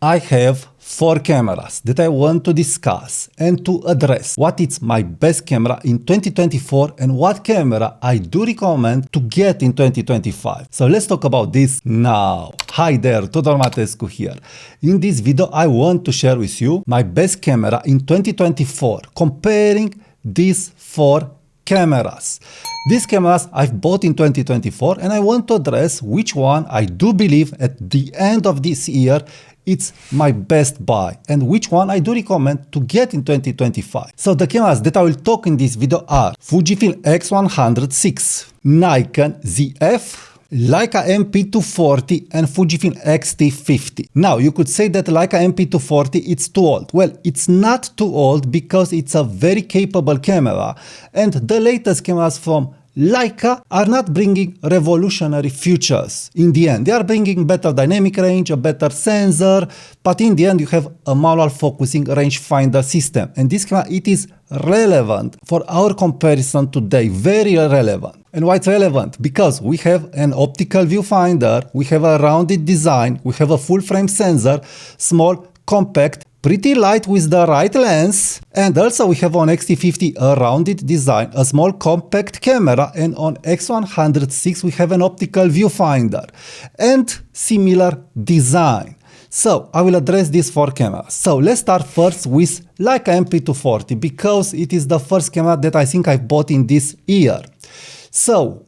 I have 4 cameras that I want to discuss and to address what is my best camera in 2024 and what camera I do recommend to get in 2025. So let's talk about this now. Hi there, Tudor Matescu here. In this video I want to share with you my best camera in 2024, comparing these 4 cameras. These cameras I've bought in 2024 and I want to address which one I do believe at the end of this year it's my best buy and which one I do recommend to get in 2025. So the cameras that I will talk in this video are Fujifilm X16, Nikon ZF, Leica MP240 and Fujifilm XT50. Now you could say that Leica MP240 it's too old. Well, it's not too old because it's a very capable camera and the latest cameras from Leica are not bringing revolutionary features in the end. They are bringing better dynamic range, a better sensor, but in the end you have a manual focusing rangefinder system. And this camera, it is relevant for our comparison today, very relevant. And why it's relevant? Because we have an optical viewfinder, we have a rounded design, we have a full frame sensor, small, compact, pretty light with the right lens, and also we have on X-T50 a rounded design, a small compact camera, and on X106 we have an optical viewfinder and similar design. So I will address these 4 cameras. So let's start first with Leica MP240 because it is the first camera that I think I've bought in this year. So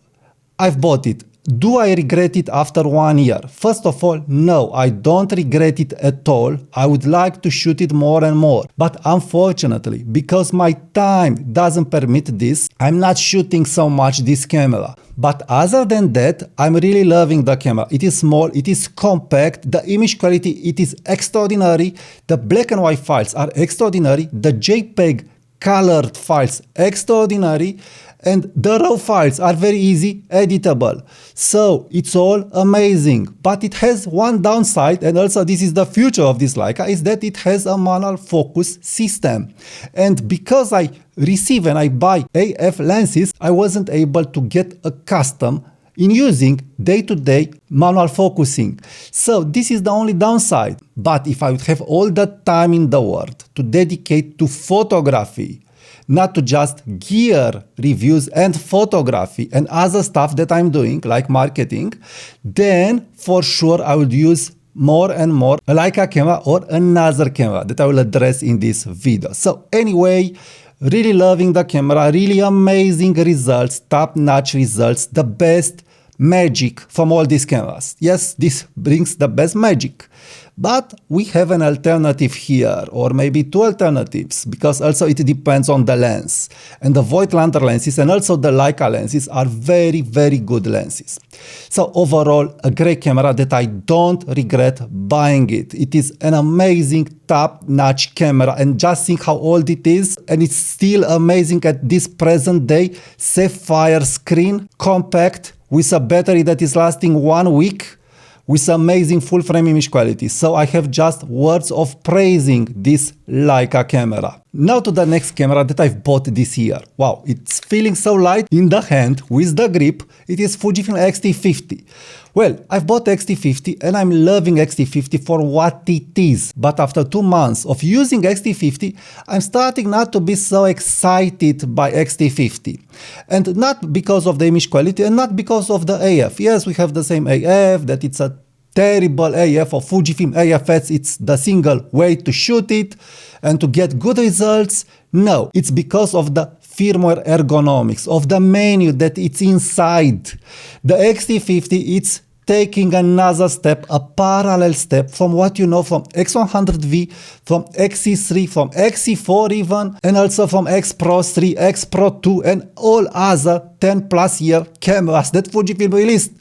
I've bought it. Do I regret it after 1 year? First of all, no, I don't regret it at all. I would like to shoot it more and more. But unfortunately, because my time doesn't permit this, I'm not shooting so much this camera. But other than that, I'm really loving the camera. It is small, it is compact, the image quality, it is extraordinary, the black and white files are extraordinary, the JPEG colored files extraordinary, and the raw files are very easy editable. So it's all amazing, but it has one downside, and also this is the future of this Leica, is that it has a manual focus system. And because I receive and I buy AF lenses, I wasn't able to get accustomed in using day-to-day manual focusing. So this is the only downside. But if I would have all the time in the world to dedicate to photography, not to just gear reviews and photography and other stuff that I'm doing, like marketing, then for sure I would use more and more a Leica camera or another camera that I will address in this video. So anyway, really loving the camera, really amazing results, top-notch results, the best magic from all these cameras. Yes, this brings the best magic. But we have an alternative here, or maybe 2 alternatives, because also it depends on the lens. And the Voigtlander lenses and also the Leica lenses are very, very good lenses. So overall, a great camera that I don't regret buying it. It is an amazing top-notch camera, and just think how old it is, and it's still amazing at this present day. Sapphire screen, compact, with a battery that is lasting 1 week, with amazing full frame image quality. So I have just words of praising this Leica camera. Now to the next camera that I've bought this year. Wow, it's feeling so light in the hand with the grip. It is Fujifilm X-T50. Well, I've bought X-T50 and I'm loving X-T50 for what it is. But after 2 months of using X-T50, I'm starting not to be so excited by X-T50. And not because of the image quality and not because of the AF. Yes, we have the same AF, that it's a terrible AF or Fujifilm AFS, it's the single way to shoot it and to get good results. No, it's because of the firmware ergonomics, of the menu that it's inside. The X-T50, it's taking another step, a parallel step from what you know from X100V, from XC3, from XC4 even, and also from X Pro 3, X Pro 2, and all other 10 plus year cameras that Fujifilm released.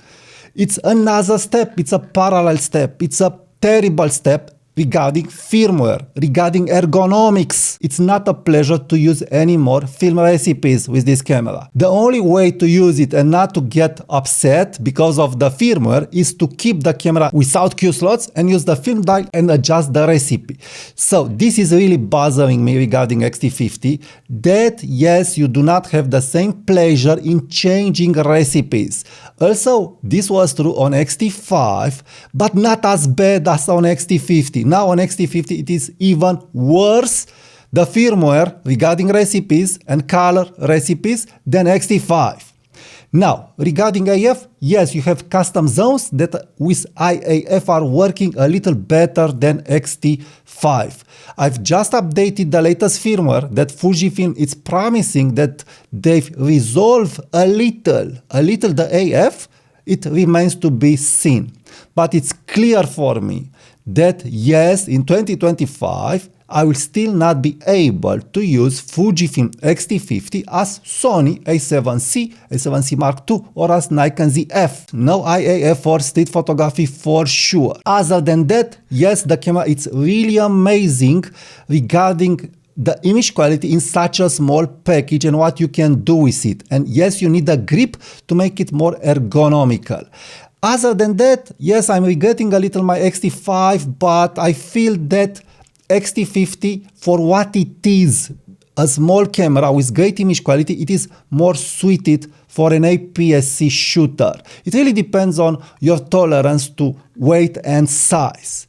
It's another step, it's a parallel step, it's a terrible step regarding firmware, regarding ergonomics. It's not a pleasure to use any more film recipes with this camera. The only way to use it and not to get upset because of the firmware is to keep the camera without Q slots and use the film dial and adjust the recipe. So this is really bothering me regarding X-T50, that yes, you do not have the same pleasure in changing recipes. Also, this was true on XT5, but not as bad as on XT50. Now on XT50 it is even worse, the firmware regarding recipes and color recipes, than XT5. Now, regarding AF, yes, you have custom zones that with IAF are working a little better than XT5. I've just updated the latest firmware that Fujifilm is promising that they've resolved a little the AF. It remains to be seen. But it's clear for me that yes, in 2025, I will still not be able to use Fujifilm XT50 as Sony A7C, A7C Mark II, or as Nikon ZF. No IAF for street photography for sure. Other than that, yes, the camera is really amazing regarding the image quality in such a small package and what you can do with it. And yes, you need a grip to make it more ergonomical. Other than that, yes, I'm regretting a little my XT5, but I feel that XT50, for what it is, a small camera with great image quality, it is more suited for an APS-C shooter. It really depends on your tolerance to weight and size.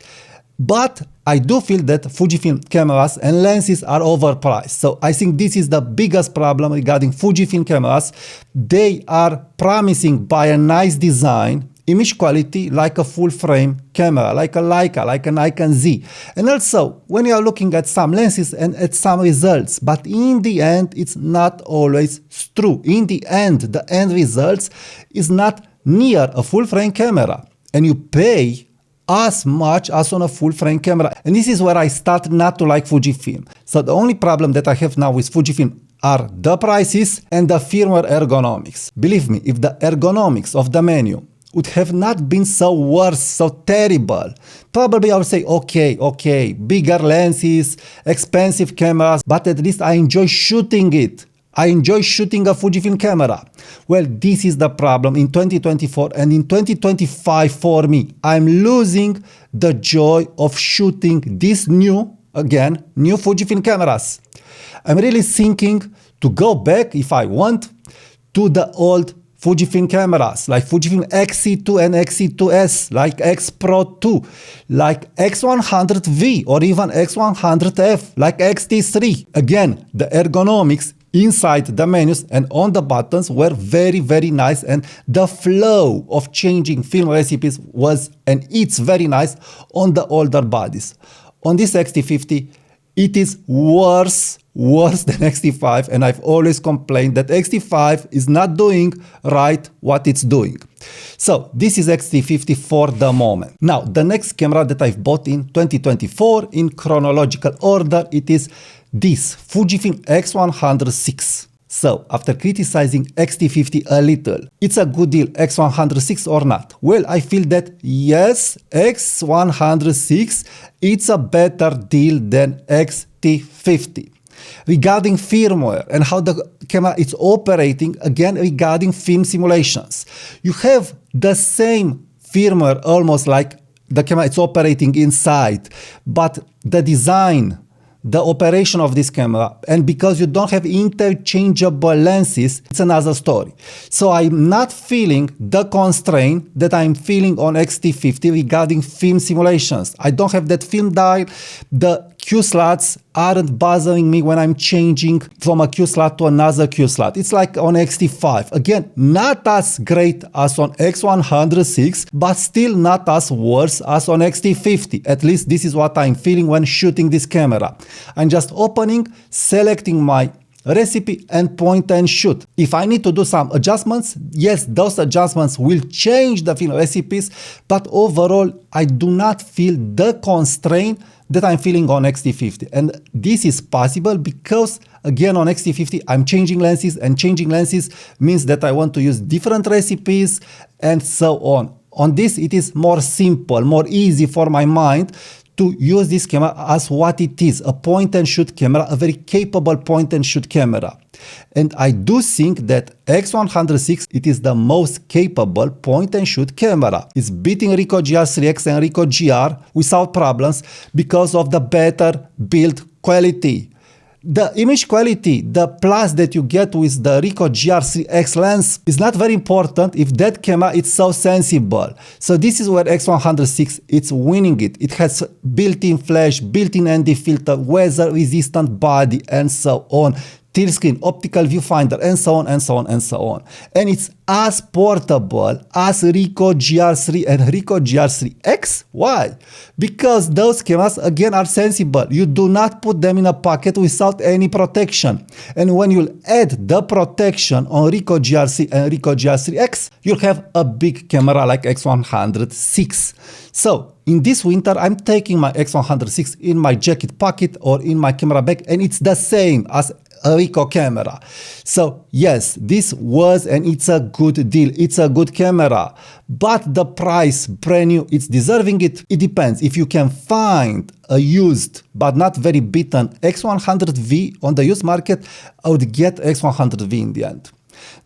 But I do feel that Fujifilm cameras and lenses are overpriced. So I think this is the biggest problem regarding Fujifilm cameras. They are promising by a nice design, image quality like a full frame camera, like a Leica, like a Nikon Z. And also, when you are looking at some lenses and at some results, but in the end, it's not always true. In the end, the end results is not near a full frame camera. And you pay as much as on a full frame camera. And this is where I start not to like Fujifilm. So the only problem that I have now with Fujifilm are the prices and the firmware ergonomics. Believe me, if the ergonomics of the menu would have not been so worse, so terrible, probably I would say, okay, bigger lenses, expensive cameras, but at least I enjoy shooting it. I enjoy shooting a Fujifilm camera. Well, this is the problem in 2024, and in 2025 for me, I'm losing the joy of shooting these new Fujifilm cameras. I'm really thinking to go back, if I want, to the old Fujifilm cameras, like Fujifilm XC2 and XC2S, like X Pro 2, like X100V, or even X100F, like XT3. Again, the ergonomics inside the menus and on the buttons were very, very nice, and the flow of changing film recipes was, and it's very nice on the older bodies. On this XT50, it is worse than XT5, and I've always complained that XT5 is not doing right what it's doing. So this is XT50 for the moment. Now, the next camera that I've bought in 2024 in chronological order, it is this Fujifilm X106. So, after criticizing XT50 a little, it's a good deal, X106 or not? Well, I feel that yes, X106, it's a better deal than XT50. Regarding firmware and how the camera is operating, again, regarding film simulations, you have the same firmware almost like the camera is operating inside, but the design, the operation of this camera, and because you don't have interchangeable lenses, it's another story. So I'm not feeling the constraint that I'm feeling on XT50 regarding film simulations. I don't have that film dial. The Q slots aren't bothering me when I'm changing from a Q slot to another Q slot. It's like on XT5. Again, not as great as on X106, but still not as worse as on XT50. At least this is what I'm feeling when shooting this camera. I'm just opening, selecting my recipe and point and shoot. If I need to do some adjustments, yes, those adjustments will change the film recipes, but overall, I do not feel the constraint that I'm feeling on XT50. And this is possible because, again, on XT50, I'm changing lenses, and changing lenses means that I want to use different recipes and so on. On this, it is more simple, more easy for my mind to use this camera as what it is, a point-and-shoot camera, a very capable point-and-shoot camera. And I do think that X106, it is the most capable point-and-shoot camera. It's beating Ricoh GR3X and Ricoh GR without problems because of the better build quality. The image quality, the plus that you get with the Ricoh GR3X lens is not very important if that camera is so sensible. So this is where X106 it's winning it. It has built-in flash, built-in ND filter, weather-resistant body, and so on. Tilt screen, optical viewfinder, and so on, and so on, and so on. And it's as portable as Ricoh GR3 and Ricoh GR3X. Why? Because those cameras, again, are sensible. You do not put them in a pocket without any protection. And when you add the protection on Ricoh GR3 and Ricoh GR3X, you'll have a big camera like X106. So, in this winter, I'm taking my X106 in my jacket pocket or in my camera bag, and it's the same as a Ricoh camera. So yes, this was and it's a good deal. It's a good camera, but the price, brand new, it's deserving it. It depends. If you can find a used but not very beaten X100V on the used market, I would get X100V in the end.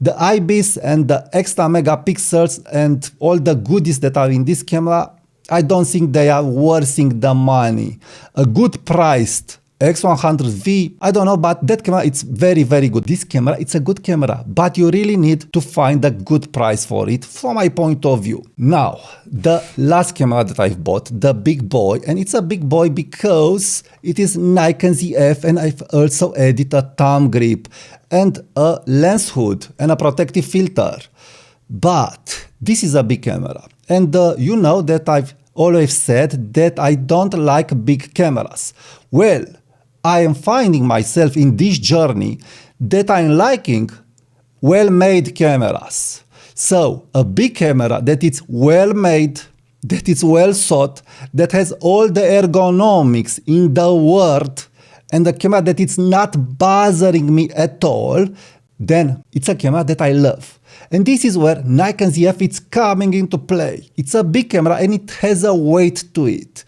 The IBIS and the extra megapixels and all the goodies that are in this camera, I don't think they are worth the money. A good priced X100V, I don't know, but that camera, it's very, very good. This camera, it's a good camera, but you really need to find a good price for it, from my point of view. Now, the last camera that I've bought, the big boy, and it's a big boy because it is Nikon ZF, and I've also added a thumb grip and a lens hood and a protective filter. But this is a big camera, and you know that I've always said that I don't like big cameras. Well, I am finding myself in this journey that I'm liking well-made cameras. So, a big camera that is well-made, that is well-thought, that has all the ergonomics in the world, and a camera that is not bothering me at all, then it's a camera that I love. And this is where Nikon ZF is coming into play. It's a big camera and it has a weight to it.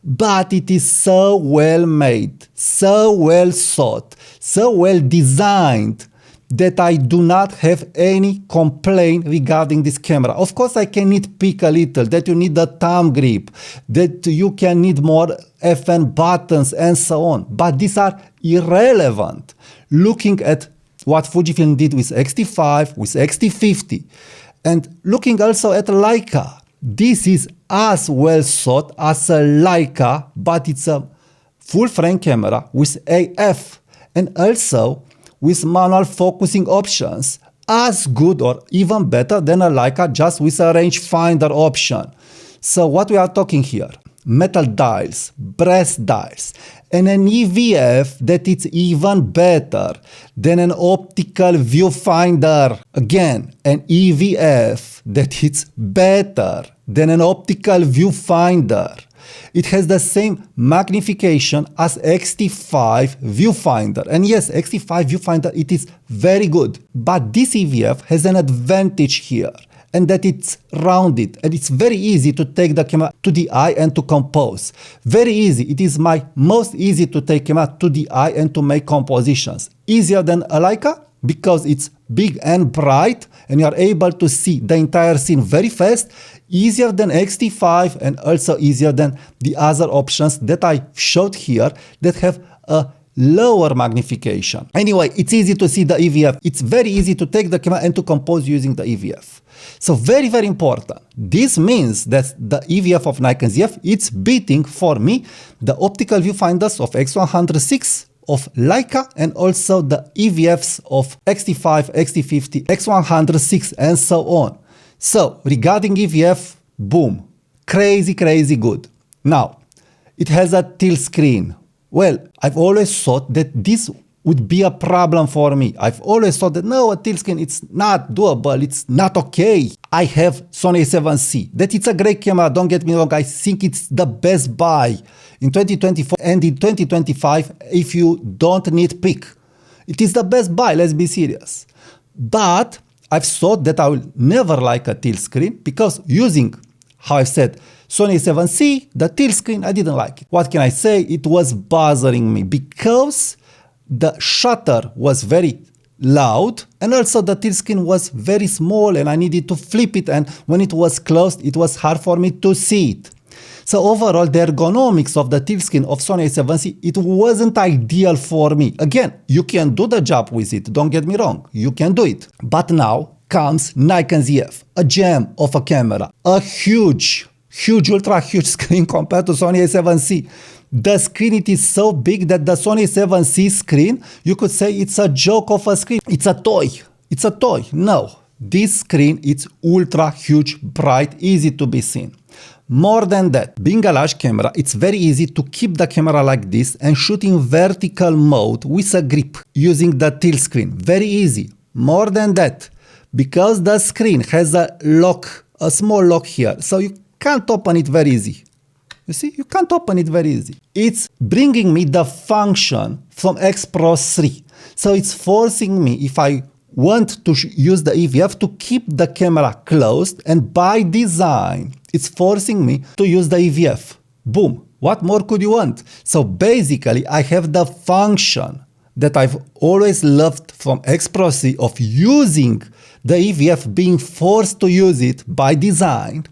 But it is so well made, so well thought, so well designed that I do not have any complaint regarding this camera. Of course, I can nitpick a little, that you need a thumb grip, that you can need more FN buttons and so on. But these are irrelevant. Looking at what Fujifilm did with XT5, with XT50, and looking also at Leica, this is as well thought as a Leica, but it's a full frame camera with AF and also with manual focusing options, as good or even better than a Leica just with a rangefinder option. So what we are talking here? Metal dials, brass dials, and an EVF that is even better than an optical viewfinder. Again, an EVF that is better than an optical viewfinder. It has the same magnification as XT5 viewfinder. And yes, XT5 viewfinder, it is very good. But this EVF has an advantage here, and that it's rounded, and it's very easy to take the camera to the eye and to compose. Very easy. It is my most easy to take camera to the eye and to make compositions. Easier than a Leica because it's big and bright and you are able to see the entire scene very fast. Easier than XT5 and also easier than the other options that I showed here that have a lower magnification. Anyway, it's easy to see the EVF. It's very easy to take the camera and to compose using the EVF. So very, very important. This means that the EVF of Nikon ZF, it's beating for me the optical viewfinders of X106, of Leica, and also the EVFs of XT5, XT50, X106, and so on. So regarding EVF, boom, crazy, crazy good. Now, it has a tilt screen. Well, I've always thought that this would be a problem for me. I've always thought that no, a tilt screen, it's not doable, it's not okay. I have Sony A7C, that it's a great camera, don't get me wrong, I think it's the best buy in 2024 and in 2025 if you don't nitpick. It is the best buy, let's be serious. But I've thought that I will never like a tilt screen because using, how I've said, Sony A7C, the tilt screen, I didn't like it. What can I say? It was bothering me because the shutter was very loud and also the tilt screen was very small and I needed to flip it, and when it was closed, it was hard for me to see it. So overall, the ergonomics of the tilt screen of Sony A7C, it wasn't ideal for me. Again, you can do the job with it, don't get me wrong, you can do it. But now comes Nikon ZF, a gem of a camera, a huge, ultra huge screen compared to Sony A7C. The screen, it is so big that the Sony A7C screen, you could say it's a joke of a screen. It's a toy. It's a toy. No. This screen, it's ultra huge, bright, easy to be seen. More than that, being a large camera, it's very easy to keep the camera like this and shoot in vertical mode with a grip using the tilt screen. Very easy. More than that, because the screen has a lock, a small lock here, so you can't open it very easy. You see, you can't open it very easy. It's bringing me the function from X Pro 3. So it's forcing me, if I want to use the EVF, to keep the camera closed, and by design, it's forcing me to use the EVF. Boom. What more could you want? So basically, I have the function that I've always loved from X Pro 3 of using the EVF, being forced to use it by design,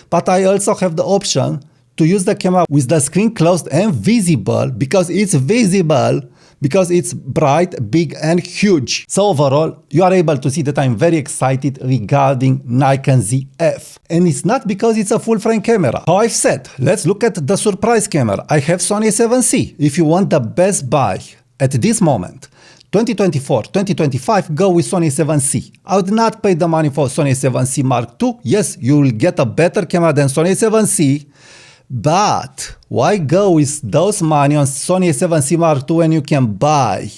but I also have the option to use the camera with the screen closed and visible, because it's visible, because it's bright, big and huge. So overall, you are able to see that I'm very excited regarding Nikon ZF. And it's not because it's a full frame camera. How I've said, let's look at the surprise camera. I have Sony A7C. If you want the best buy at this moment, 2024, 2025, go with Sony A7C. I would not pay the money for Sony A7C Mark II. Yes, you will get a better camera than Sony A7C, but why go with those money on Sony A7C Mark II when you can buy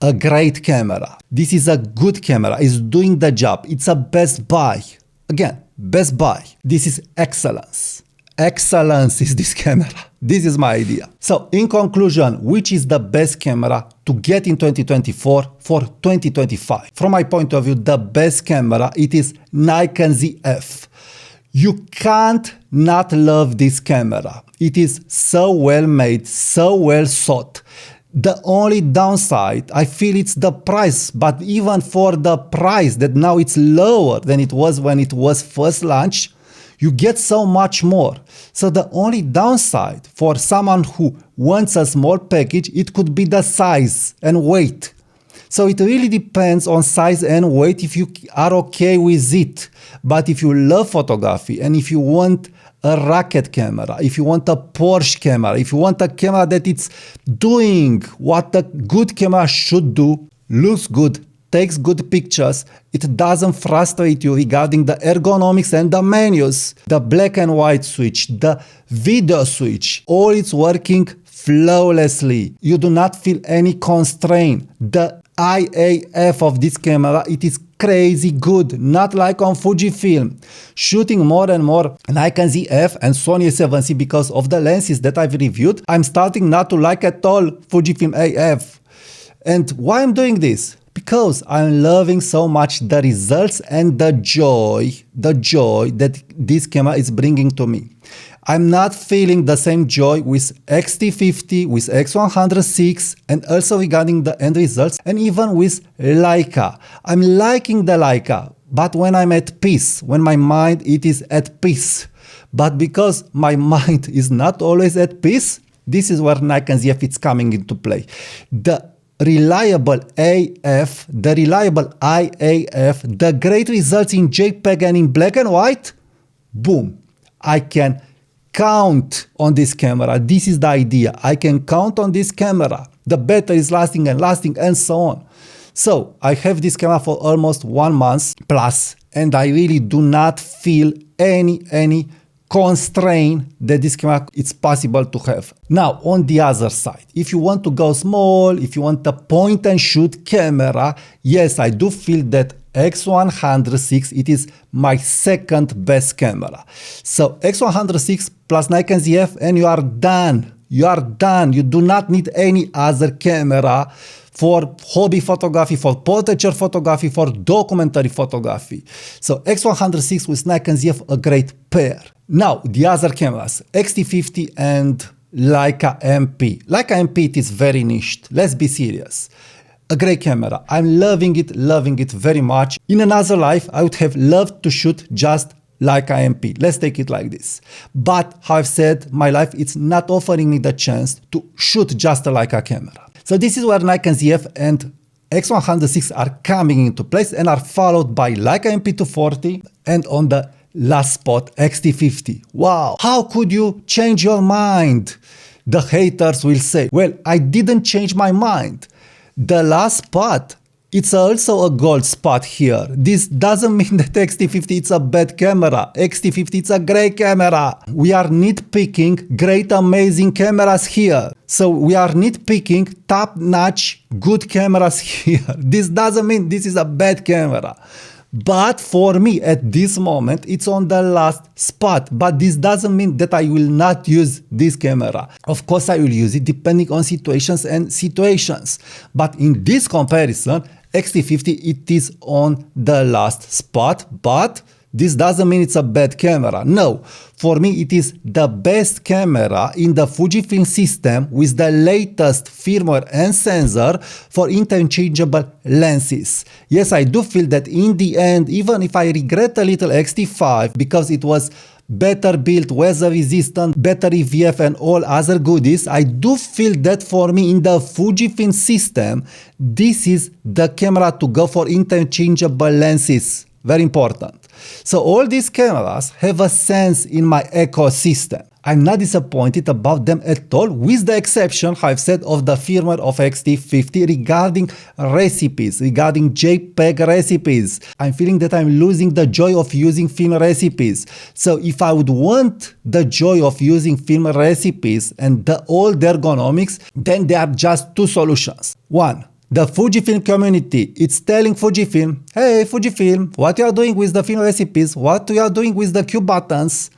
a great camera? This is a good camera. It's doing the job. It's a best buy. Again, best buy. This is excellence. Excellence is this camera. This is my idea. So in conclusion, which is the best camera to get in 2024 for 2025? From my point of view, the best camera, it is Nikon ZF. You can't not love this camera. It is so well made, so well thought. The only downside, I feel, it's the price, but even for the price that now it's lower than it was when it was first launched, you get so much more. So the only downside for someone who wants a small package, it could be the size and weight. So it really depends on size and weight if you are okay with it. But if you love photography and if you want a rocket camera, if you want a Porsche camera, if you want a camera that it's doing what a good camera should do, looks good, takes good pictures, it doesn't frustrate you regarding the ergonomics and the menus, the black and white switch, the video switch, all it's working flawlessly. You do not feel any constraint. The IAF of this camera, it is crazy good, not like on Fujifilm. Shooting more and more Nikon ZF and Sony A7C because of the lenses that I've reviewed, I'm starting not to like at all Fujifilm AF. And why I'm doing this? Because I'm loving so much the results and the joy that this camera is bringing to me. I'm not feeling the same joy with XT50, with X106, and also regarding the end results, and even with Leica. I'm liking the Leica, but when I'm at peace, when my mind it is at peace. But because my mind is not always at peace, this is where Nikon ZF is coming into play. The reliable AF, the reliable IAF, the great results in JPEG and in black and white, boom, I can count on this camera. This is the idea. I can count on this camera. The battery is lasting and so on. So I have this camera for almost 1 month plus, and I really do not feel any constraint that this camera it's possible to have. Now on the other side, if you want to go small, if you want a point and shoot camera, yes, I do feel that X106, it is my second best camera. So X106 plus Nikon ZF and you are done. You are done. You do not need any other camera for hobby photography, for portraiture photography, for documentary photography. So X106 with Nikon ZF, a great pair. Now the other cameras, XT50 and Leica MP. Leica MP, it is very niched. Let's be serious. A great camera. I'm loving it very much. In another life, I would have loved to shoot just Leica MP. Let's take it like this. But how I've said, my life it's not offering me the chance to shoot just a Leica camera. So this is where Nikon ZF and X16 are coming into place and are followed by Leica MP240 and on the last spot XT50. Wow, how could you change your mind? The haters will say, well, I didn't change my mind. The last spot, it's also a gold spot here. This doesn't mean that XT50 is a bad camera. XT50 is a great camera. We are nitpicking great, amazing cameras here. So we are nitpicking top-notch good cameras here. This doesn't mean this is a bad camera. But for me, at this moment, it's on the last spot. But this doesn't mean that I will not use this camera. Of course, I will use it depending on situations and situations. But in this comparison, XT50, it is on the last spot. But this doesn't mean it's a bad camera. No, for me, it is the best camera in the Fujifilm system with the latest firmware and sensor for interchangeable lenses. Yes, I do feel that in the end, even if I regret a little XT5 because it was better built, weather resistant, better EVF and all other goodies, I do feel that for me in the Fujifilm system, this is the camera to go for interchangeable lenses. Very important. So all these cameras have a sense in my ecosystem. I'm not disappointed about them at all, with the exception, I've said, of the firmware of XT50 regarding recipes, regarding JPEG recipes. I'm feeling that I'm losing the joy of using film recipes. So if I would want the joy of using film recipes and the old ergonomics, then there are just two solutions. One, the Fujifilm community, it's telling Fujifilm, hey Fujifilm, what you are doing with the film recipes, what you are doing with the Q buttons,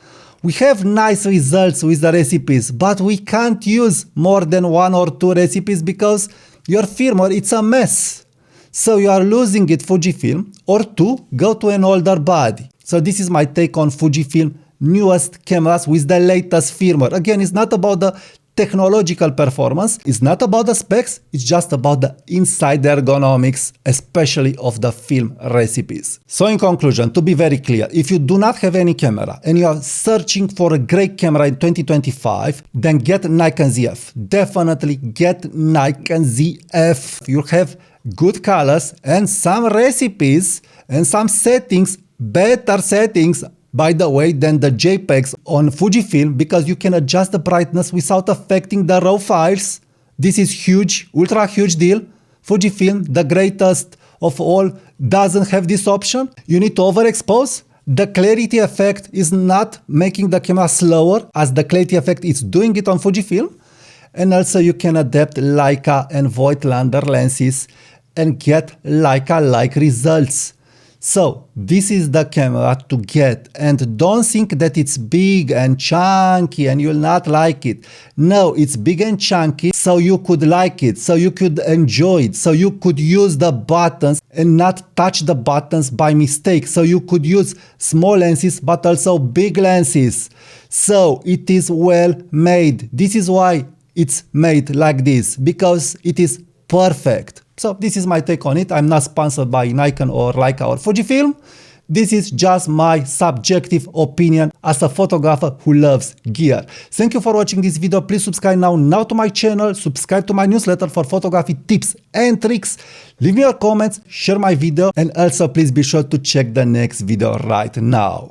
we have nice results with the recipes, but we can't use more than one or two recipes because your firmware, it's a mess. So you are losing it, Fujifilm, or two, go to an older body. So this is my take on Fujifilm newest cameras with the latest firmware. Again, it's not about the technological performance, it's not about the specs, it's just about the inside ergonomics, especially of the film recipes. So in conclusion, to be very clear, if you do not have any camera and you are searching for a great camera in 2025, then get Nikon ZF. Definitely get Nikon ZF. You have good colors and some recipes and some settings, better settings, by the way, than the JPEGs on Fujifilm, because you can adjust the brightness without affecting the raw files. This is huge, ultra huge deal. Fujifilm, the greatest of all, doesn't have this option. You need to overexpose. The clarity effect is not making the camera slower, as the clarity effect is doing it on Fujifilm. And also you can adapt Leica and Voigtlander lenses and get Leica-like results. So this is the camera to get, and don't think that it's big and chunky and you'll not like it. No, it's big and chunky so you could like it, so you could enjoy it, so you could use the buttons and not touch the buttons by mistake, so you could use small lenses but also big lenses. So it is well made. This is why it's made like this, because it is perfect. So this is my take on it. I'm not sponsored by Nikon or Leica or Fujifilm. This is just my subjective opinion as a photographer who loves gear. Thank you for watching this video. Please subscribe now to my channel. Subscribe to my newsletter for photography tips and tricks. Leave me your comments, share my video, and also please be sure to check the next video right now.